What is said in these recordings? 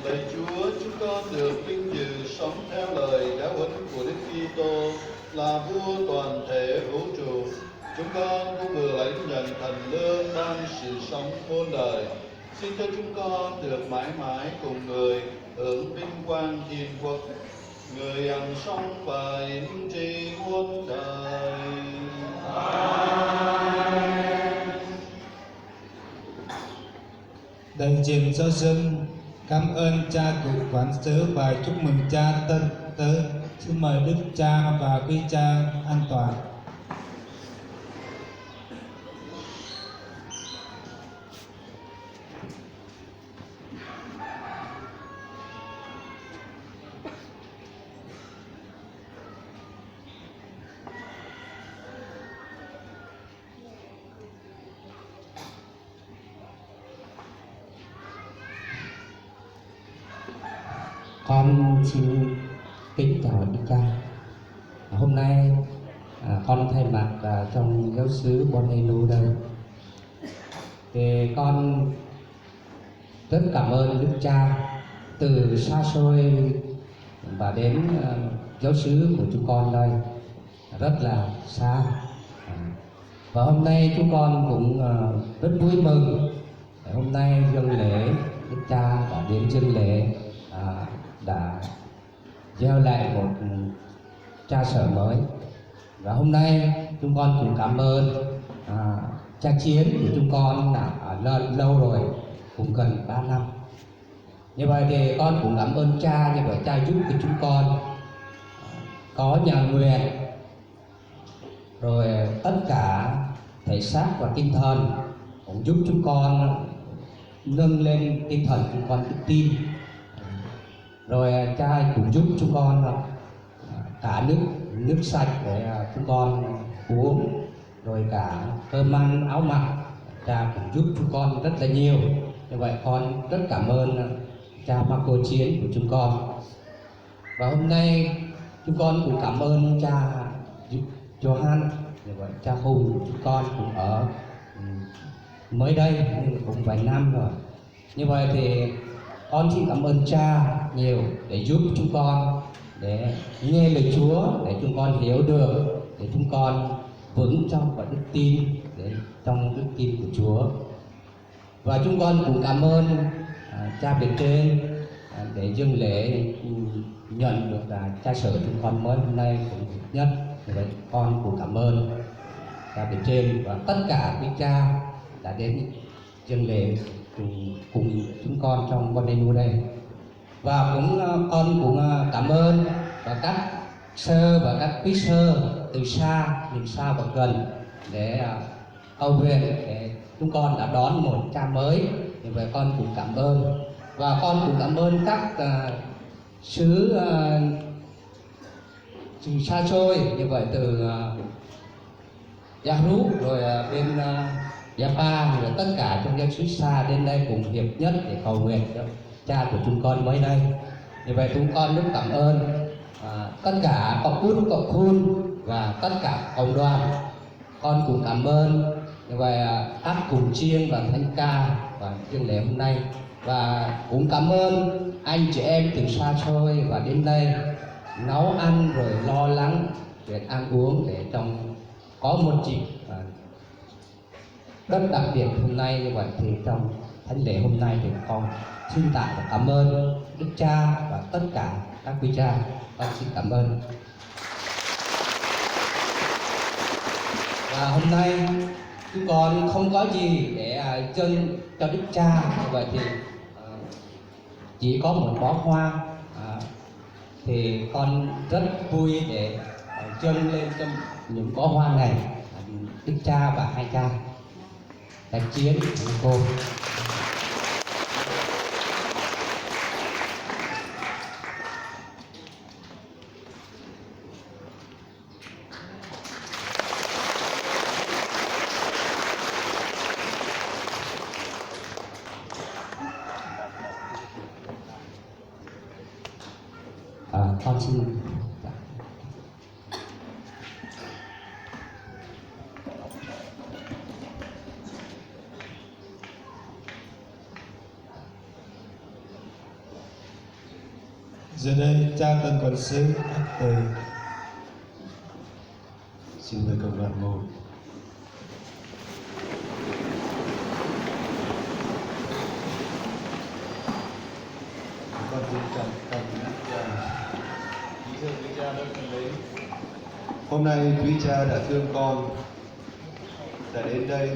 Lạy Chúa, chúng con được vinh dự sống theo lời giáo huấn của Đức Kitô là vua toàn thể vũ trụ. Chúng con cũng vừa lãnh nhận thần lương ban sự sống muôn đời. Xin cho chúng con được mãi mãi cùng người hưởng vinh quang thiên quốc, người hằng sống và yên trị muôn đời. Amen. Đại diện cho dân, cảm ơn cha cụ quản sứ và chúc mừng cha tân tớ. Xin mời đức cha và quý cha an toàn. Con xin kính chào đức cha. Hôm nay con thay mặt trong giáo xứ Bonenu đây, thì con rất cảm ơn đức cha từ xa xôi và đến giáo xứ của chúng con đây rất là xa. Và hôm nay chúng con cũng rất vui mừng. Hôm nay dâng lễ, đức cha đã đến dâng lễ, đã gieo lại một cha sở mới. Và hôm nay chúng con cũng cảm ơn cha Chiến của chúng con đã lâu rồi, cũng gần 3 năm. Như vậy thì con cũng cảm ơn cha, như vậy cha giúp cho chúng con có nhà nguyện, rồi tất cả thể xác và tinh thần, cũng giúp chúng con nâng lên tinh thần chúng con đức tin. Rồi cha cũng giúp chúng con cả nước sạch để chúng con uống, rồi cả cơm ăn áo mặc, cha cũng giúp chúng con rất là nhiều. Như vậy con rất cảm ơn cha Marco Chiến của chúng con. Và hôm nay chúng con cũng cảm ơn cha Johan, như vậy cha Hùng của chúng con cũng ở mới đây, nhưng cũng vài năm rồi. Như vậy thì con xin cảm ơn cha nhiều để giúp chúng con, để nghe lời Chúa, để chúng con hiểu được, để chúng con vững trong và đức tin, để trong đức tin của Chúa. Và chúng con cũng cảm ơn cha bề trên để dâng lễ nhận được cha sở chúng con mới hôm nay cũng nhất. Vậy con cũng cảm ơn cha bề trên và tất cả quý cha đã đến dâng lễ cùng chúng con trong Bonenu đây. Và con cũng cảm ơn và các sơ và các quý sơ từ xa, nhìn xa và gần để cầu nguyện để chúng con đã đón một cha mới. Như vậy con cũng cảm ơn, và con cũng cảm ơn các xứ xa xôi như vậy từ Yaru rồi bên Yapa, rồi tất cả trong giáo xứ xa đến đây cùng hiệp nhất để cầu nguyện cho cha của chúng con mới đây. Như vậy chúng con rất cảm ơn tất cả cộng khun và tất cả cộng đoàn. Con cũng cảm ơn như vậy các cùng chiên và thánh ca và chương lễ hôm nay, và cũng cảm ơn anh chị em từ xa xôi và đến đây nấu ăn rồi lo lắng việc ăn uống để có một dịp rất đặc biệt hôm nay. Như vậy thì trong thánh lễ hôm nay thì con xin tạ và cảm ơn Đức Cha và tất cả các quý cha. Con xin cảm ơn. Và hôm nay chúng con không có gì để dâng cho Đức Cha, như vậy thì chỉ có một bó hoa, thì con rất vui để dâng lên cho những bó hoa này Đức Cha và hai cha Đại Chiến của cô. Con xin giờ đây cha tân quản sứ áp từ. Xin mời cộng đoàn ngồi. Con xin cảm ơn quý cha đã thân mến. Hôm nay quý cha đã thương con, đã đến đây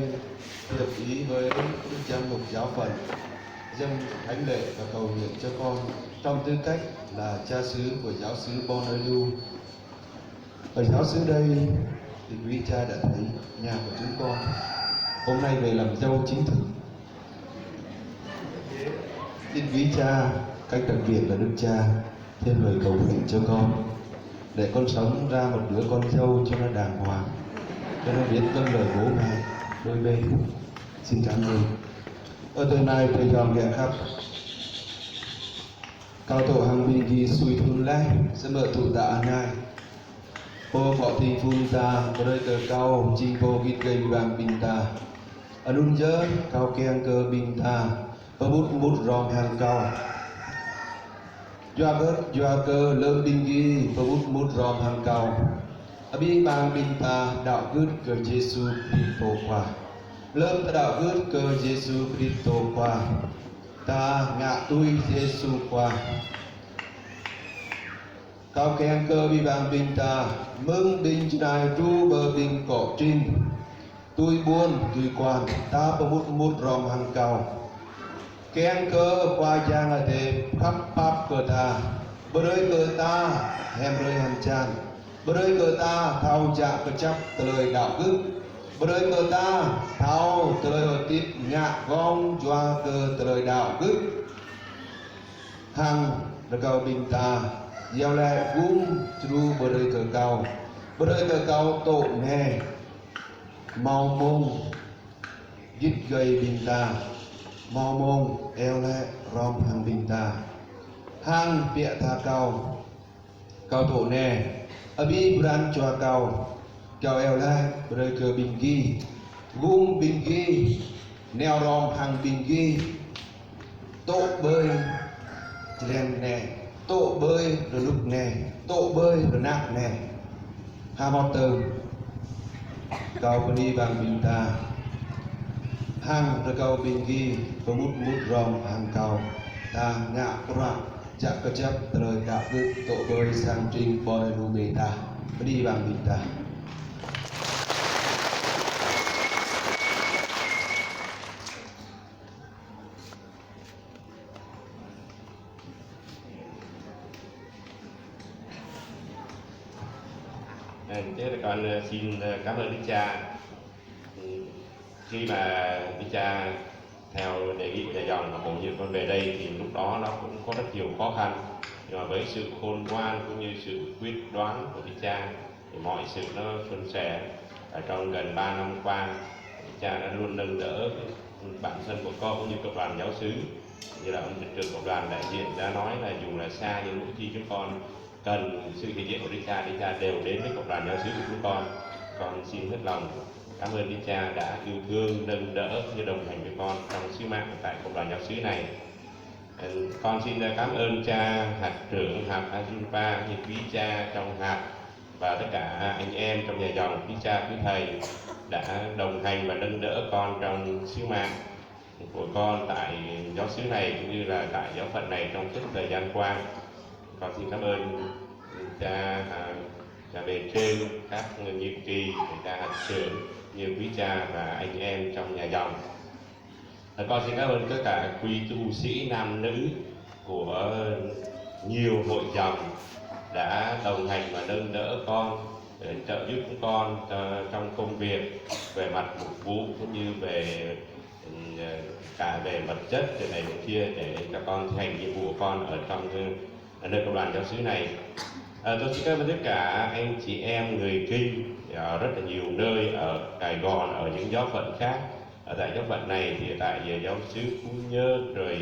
hiệp ý với Đức Giám mục giáo phận dâng thánh lễ và cầu nguyện cho con trong tư cách là cha xứ của giáo xứ Bonenu. Ở giáo xứ đây thì quý cha đã thấy nhà của chúng con hôm nay về làm dâu chính thức. Xin quý cha cách đặc biệt là Đức Cha thêm lời cầu nguyện cho con, để con sống ra một đứa con dâu cho nó đàng hoàng, cho nó biết vâng lời bố mẹ đôi bên. Xin cảm ơn. Ở tối nay thầy dọn ghé khắp cao tổ hàng bình ghi suy thun lai sẽ mở thủ tạ này ô phỏ thị phun ta có đời cờ cao chinh vô gít gây vàng bình ta anun dơ cao keng cơ bình ta và bút bút rong hàng cao doa cơ lơ bình ghi và bút bút rong hàng cao abi bang bình ta đạo gứt cờ Giêsu Kitô qua lớp ta đạo gứt cờ Giêsu Kitô qua ta ngạ tui Giêsu qua cao keng cơ bi vàng bình ta mừng bình đài ru bờ bình cỏ trinh tôi buôn tôi quan ta bờ mút mút ròm hàng cao keng cơ qua giang ở thế khắp pháp cờ ta bờ đời cờ ta hem rơi hàng chan bờ đời cờ ta thao dạ cờ chấp từ lời đạo đức bờ đời cờ ta thao từ lời hồi tít ngạ gong doa cờ từ lời đạo đức hàng là cầu bình ta gieo lại vung tru bờ đời cờ cao tổ nè mau mông dít gây bình ta mau mông eo lại rom hàng bình ta hang bịa tha cao tổ nè abi bran choa cao eo lại bờ đời cờ bình ghi vung bình ghi neo rom hàng bình ghi tổ bơi lên nè tổ bơi rồi lúc nè tổ bơi rồi nặng nè hà bọt tường kau đi bằng bình ta hang rồi kau binggi pemut mut rom hang kau ta ngạ ra chak kejap terus dak tổ bơi sang trình boy lu beta đi bằng bình ta. Thế là con xin cảm ơn Đức Cha. Khi mà Đức Cha theo đề nghị nhà dòng và bổ nhiệm con về đây thì lúc đó nó cũng có rất nhiều khó khăn, nhưng mà với sự khôn ngoan cũng như sự quyết đoán của Đức Cha thì mọi sự nó suôn sẻ. Ở trong gần 3 năm qua, Đức Cha đã luôn nâng đỡ bản thân của con cũng như cộng đoàn giáo xứ. Như là ông trưởng cộng đoàn đại diện đã nói là dù là xa nhưng mỗi khi chúng con cần sự hiện diện của Đức Cha đều đến với cộng đoàn giáo xứ của chúng con. Con xin hết lòng cảm ơn Đức Cha đã yêu thương, nâng đỡ như đồng hành với con trong sứ mạng tại cộng đoàn giáo xứ này. Con xin cảm ơn cha hạt trưởng hạt Ajunpa, như quý cha trong hạt và tất cả anh em trong nhà dòng, quý cha, quý thầy đã đồng hành và nâng đỡ con trong sứ mạng của con tại giáo xứ này cũng như là tại giáo phận này trong suốt thời gian qua. Con xin cảm ơn cha bề trên, các nhiệm kỳ, cha hạt trưởng, như quý cha và anh em trong nhà dòng. Con xin cảm ơn tất cả quý tu sĩ nam nữ của nhiều hội dòng đã đồng hành và nâng đỡ con, trợ giúp chúng con trong công việc về mặt phục vụ cũng như về cả về vật chất từ này đến kia để các con thi hành nhiệm vụ của con ở trong nơi cộng đoàn giáo xứ này. Tôi xin cảm ơn tất cả anh chị em người Kinh ở rất là nhiều nơi, ở Sài Gòn, ở những giáo phận khác. Ở tại giáo phận này thì tại giáo xứ Phú Nhơn, rồi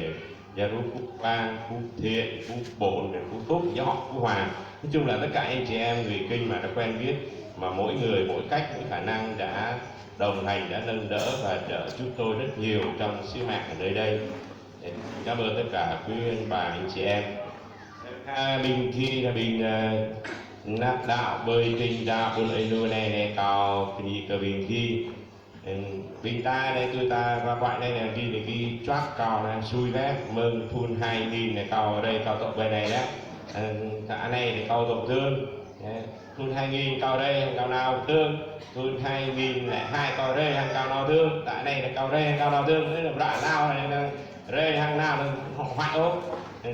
giáo phận Phú Quang, Phú Thiện, Phú Bổn, Phú Túc, giáo họ Phú Hòa. Nói chung là tất cả anh chị em người Kinh mà đã quen biết, mà mỗi người mỗi cách, mỗi khả năng đã đồng hành, đã nâng đỡ và trợ giúp tôi rất nhiều trong sứ mạng ở nơi đây. Cảm ơn tất cả quý anh bà, anh chị em. Bình khi là bình nát đạo bơi kinh đạo bơi ấy luôn này cao thì cơ bình khi bình ta đây tôi ta và gọi đây là ghi choát cao là xui vét mừng phun 2.000 này cao ở đây cao tộc bên này đó. Thả này thì cao tộc thương phun 2.000 cao đây cao nào thương phun 2.000 lại 2 cao đây hàng cao nào thương tại đây là cao đây hàng cao nào thương đấy là rạ nào này là rơi hàng nào là họ hoại ốp.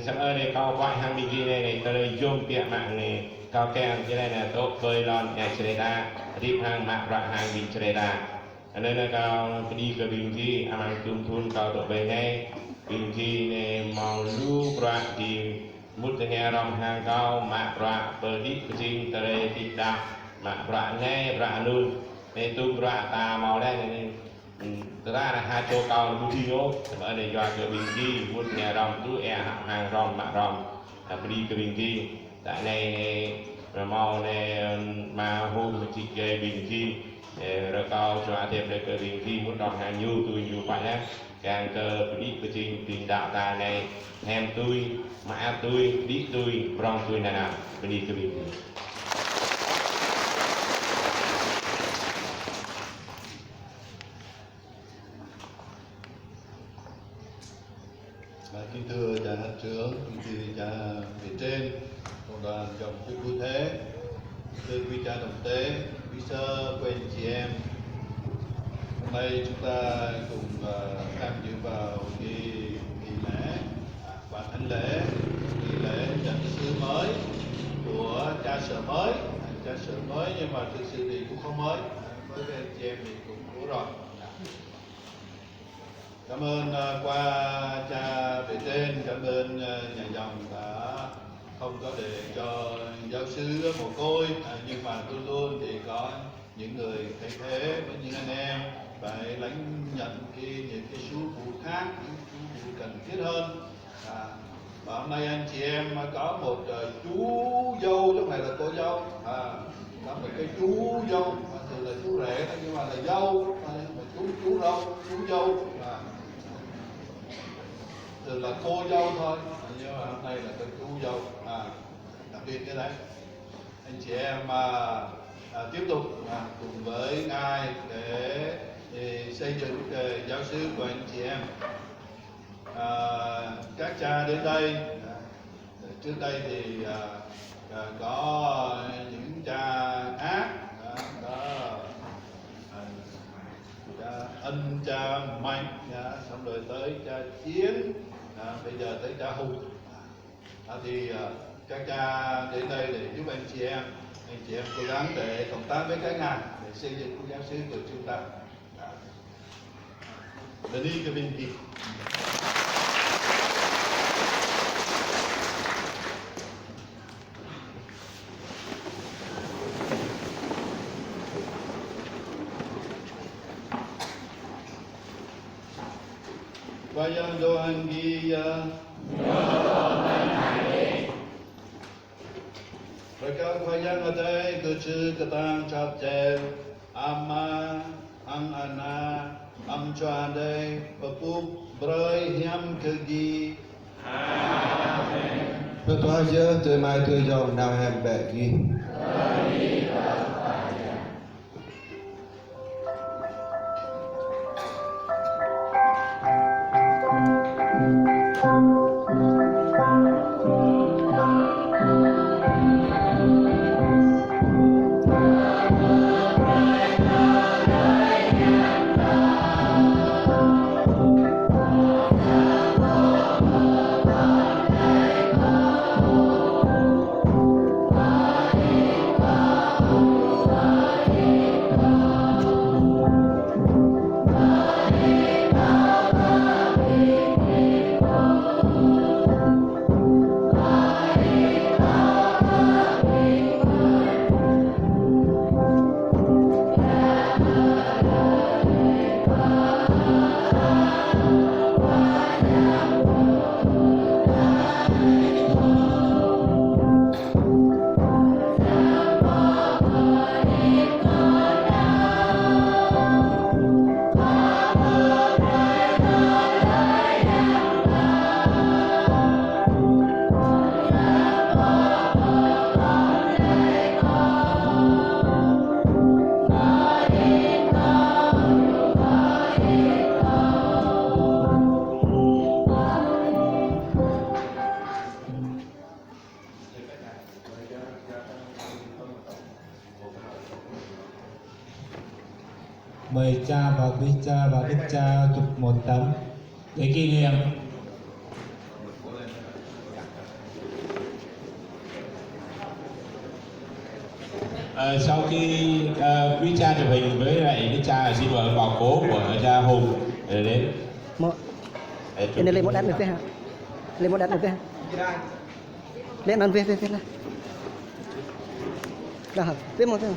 Cảm ơn này cao gọi hàng bình ghi này tới đây zoom tiệm mạng này cao kèm như này là tốt bơi lon nhà chơi ta đi hàng mạng rạ hàng bình chơi ta nên là cao đi ke bình ghi amang tum thun cao tổ về này bình ghi này màu lu rạ thì mút nghe rong hàng cao mạng rạ bờ đi cái gì tới đây thì đạp mạng rạ này rạ luôn này tum rạ ta màu đây này thực ra là hai chỗ cao là bút thi ốp ở đây do cái bình ghi mút nghe rong cứ hàng rong mạng rong đi ke bình ghi tại này màu này mà hôm chị gây bình ghi rồi cao cho thêm đây cơ bình ghi muốn đọc hàng nhu tôi nhu phải đấy càng cơ đi cái trình tình đạo ta này thêm tôi mã tôi đi tôi rong tôi này nào đi ke bình ghi. Kính thưa cha hạt trưởng, kính thưa cha bề trên, cộng đoàn dòng sư Phú Thế, thưa quý cha đồng tế, quý sơ, quý anh chị em. Hôm nay chúng ta cùng tham dự vào nghi lễ và thánh lễ, nghi lễ nhận sứ mới của cha sở mới, nhưng mà thực sự thì cũng không mới, với các anh chị em thì cũng cũ rồi. Cảm ơn qua cha bề trên, cảm ơn nhà dòng đã không có để cho giáo xứ mồ côi, nhưng mà luôn luôn thì có những người thay thế với những anh em phải lãnh nhận những cái sứ vụ khác, những sứ vụ cần thiết hơn. Và hôm nay anh chị em có một chú dâu, lúc này là cô dâu, có một cái chú dâu, thường là chú rể nhưng mà là dâu, chú dâu. thường là cô dâu thôi, nhưng mà hôm nay là tên chú dâu, đặc biệt cái đấy. Anh chị em tiếp tục cùng với ngài để xây dựng giáo xứ của anh chị em. Các cha đến đây, trước đây thì có những cha khác, cha Ân, cha Mạnh, xong rồi tới cha Chiến, bây giờ tới cha Hùng. Thì các cha đến đây để giúp anh chị em cố gắng để cộng tác với các ngài để xây dựng giáo xứ của chúng ta. Đến đi cái bên kia. Vayang doan giya Rakak vayang adai kuchu katang chap chen Amma ang ana am chadai papup broi hiam kegi Phật thoa dơ tươi mai tươi dòng nào hèm bẹ ghi. Mời cha và quý cha và đức cha chụp một tấm để kỷ niệm. Sau khi quý cha chụp hình với lại đức cha, xin mời bảo cố của cha Hùng đến. Ini lên một đắt được thế hả? Lên một đắt được thế hả? Lên ăn về. Dah, về một thế.